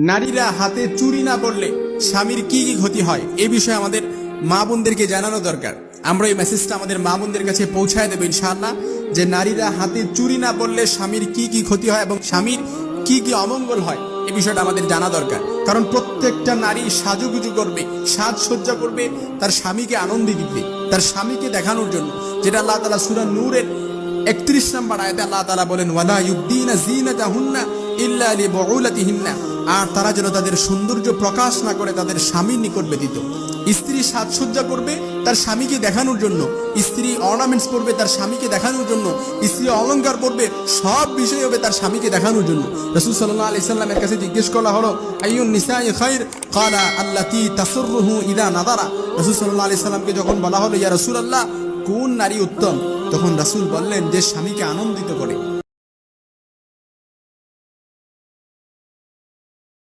নারীরা হাতে চুরি না পড়লে স্বামীর কি কি ক্ষতি হয় এই বিষয়ে আমাদের মা বোনদেরকে জানানো দরকার। আমরা এই মেসেজটা আমাদের মা বোনদের কাছে পৌঁছায় দেবো ইনশাআল্লাহ, যে নারীরা হাতে চুরি না পড়লে স্বামীর কি কি ক্ষতি হয় এবং স্বামীর কি কি অমঙ্গল হয় এই বিষয়টা আমাদের জানা দরকার। কারণ প্রত্যেকটা নারী সাজুগুজু করবে, সাজসজ্জা করবে তার স্বামীকে আনন্দ দিতে, তার স্বামীকে দেখানোর জন্য, যেটা আল্লাহ তাআলা সূরা নূরের 31 নম্বর আয়াতে আল্লাহ তাআলা বলেন, ওয়ালা ইউবদিনা যিনাতাহুন্না ইল্লা লিবুউলাতিহিন্না, আর তারা যেন তাদের সৌন্দর্য প্রকাশ না করে তাদের স্বামীর নিকট ব্যতীত। স্ত্রী সাজসজ্জা করবে তার স্বামীকে দেখানোর জন্য, স্ত্রী অর্নামেন্টস পরবে তার স্বামীকে দেখানোর জন্য, স্ত্রী অলংকার পরবে, সব বিষয় হবে তার স্বামীকে দেখানোর জন্য। রাসূল সাল্লাল্লাহু আলাইহি সাল্লামের কাছে জিজ্ঞেস করা হলো, আইয়ুন নিসাই খায়র? ক্বালা আল্লাতী তাসুররুহু ইযা নাযারা। রাসূল সাল্লাল্লাহু আলাইহি সাল্লামকে যখন বলা হলো, ইয়া রাসূলুল্লাহ, কোন নারী উত্তম, তখন রাসূল বললেন, যে স্বামীকে আনন্দিত করে।